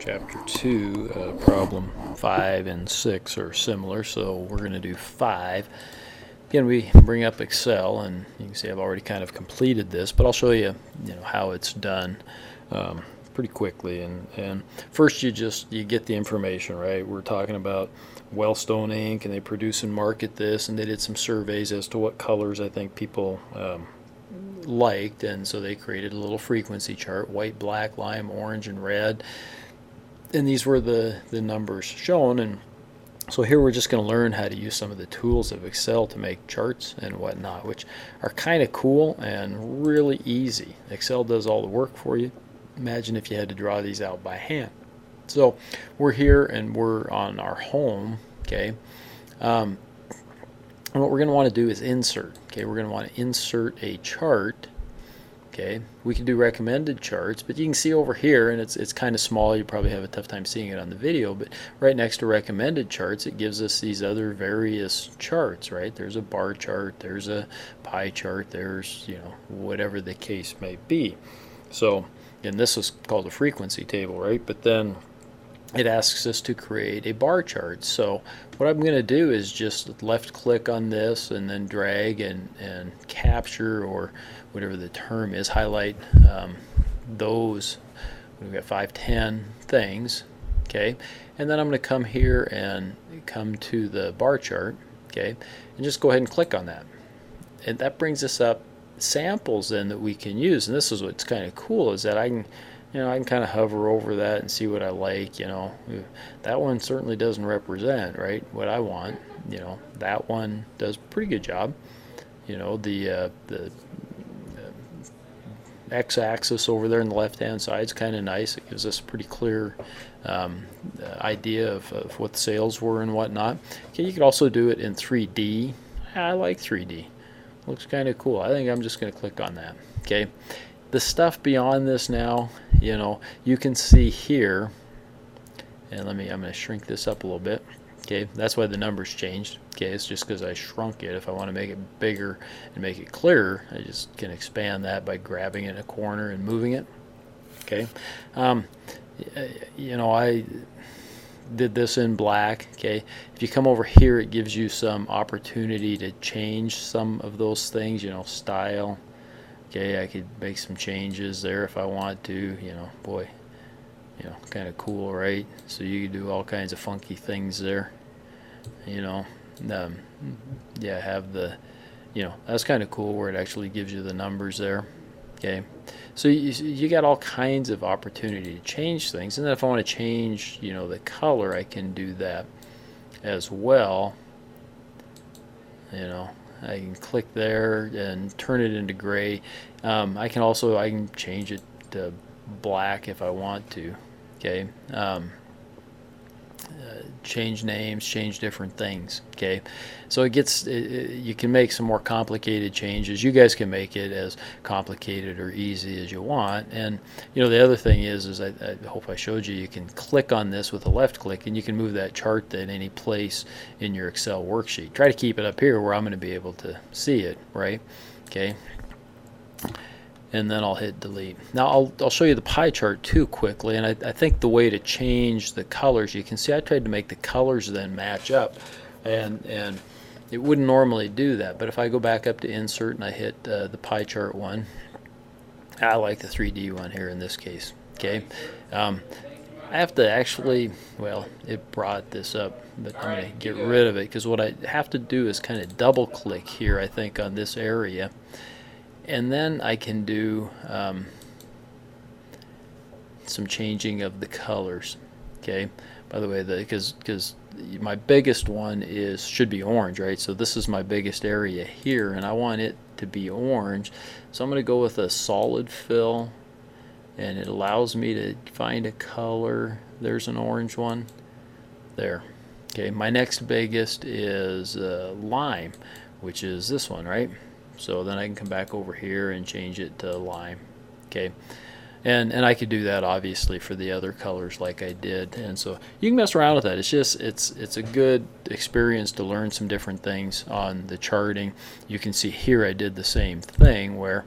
Chapter 2, problem 5 and 6 are similar, so we're going to do 5. Again, we bring up Excel, and you can see I've already kind of completed this, but I'll show you, how it's done pretty quickly. And first, you get the information, right? We're talking about Wellstone Inc., and they produce and market this, and they did some surveys as to what colors I think people liked, and so they created a little frequency chart: white, black, lime, orange, and red. And these were the numbers shown. And so here we're just going to learn how to use some of the tools of Excel to make charts and whatnot, which are kind of cool and really easy. Excel does all the work for you. Imagine if you had to draw these out by hand. So we're here and we're on our home, okay? And what we're going to want to do is insert. Okay, we're going to want to insert a chart. Okay, we can do recommended charts, but you can see over here, and it's kind of small. You probably have a tough time seeing it on the video, but right next to recommended charts, it gives us these other various charts, right? There's a bar chart, there's a pie chart, there's, whatever the case may be. So, and this is called a frequency table, right? But then it asks us to create a bar chart. So what I'm going to do is just left click on this and then drag and capture, or whatever the term is, highlight those. We've got 5, 10 things, okay? And then I'm going to come here and come to the bar chart, okay? And just go ahead and click on that. And that brings us up samples then that we can use. And this is what's kind of cool, is that I can kind of hover over that and see what I like. That one certainly doesn't represent, right, what I want. That one does a pretty good job. The x-axis over there on the left-hand side is kind of nice. It gives us a pretty clear idea of what the sales were and whatnot. Okay, you could also do it in 3D. I like 3D. Looks kind of cool. I think I'm just going to click on that. Okay. The stuff beyond this now, you can see here, and I'm going to shrink this up a little bit. Okay, that's why the numbers changed. Okay, it's just because I shrunk it. If I want to make it bigger and make it clearer, I just can expand that by grabbing it in a corner and moving it. Okay, I did this in black. Okay, if you come over here, it gives you some opportunity to change some of those things. Style. Okay, I could make some changes there if I want to. Boy, kind of cool, right? So you can do all kinds of funky things there. Have the, that's kind of cool where it actually gives you the numbers there. Okay, so you got all kinds of opportunity to change things. And then if I want to change, the color, I can do that as well. I can click there and turn it into gray. I can change it to black if I want to. Okay, change names, change different things. Okay, so you can make some more complicated changes. You guys can make it as complicated or easy as you want. And the other thing is I hope I showed you, you can click on this with a left click, and you can move that chart at any place in your Excel worksheet. Try to keep it up here where I'm going to be able to see it, right? Okay, and then I'll hit delete. Now I'll show you the pie chart too quickly, and I think the way to change the colors, you can see I tried to make the colors then match up, and it wouldn't normally do that. But if I go back up to insert and I hit the pie chart one, I like the 3D one here in this case. Okay, I have to actually, it brought this up, but I'm going to get rid of it, because what I have to do is kind of double click here, I think, on this area. And then I can do some changing of the colors. Okay. By the way, because my biggest one should be orange, right? So this is my biggest area here, and I want it to be orange. So I'm going to go with a solid fill, and it allows me to find a color. There's an orange one. There. Okay. My next biggest is lime, which is this one, right? So then I can come back over here and change it to lime. Okay, and I could do that obviously for the other colors like I did. And so you can mess around with that. It's a good experience to learn some different things on the charting. You can see here I did the same thing where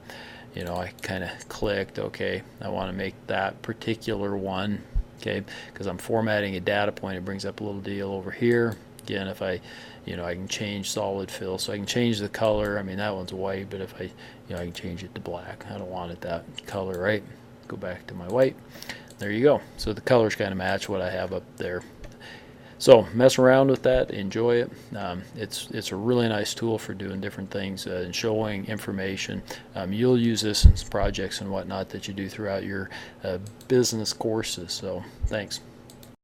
I kind of clicked, okay, I want to make that particular one okay, because I'm formatting a data point. It brings up a little deal over here. Again, if I can change solid fill, so I can change the color. I mean, that one's white, but if I can change it to black. I don't want it that color, right? Go back to my white. There you go. So the colors kind of match what I have up there. So mess around with that, enjoy it. It's a really nice tool for doing different things and showing information. You'll use this in projects and whatnot that you do throughout your business courses. So thanks.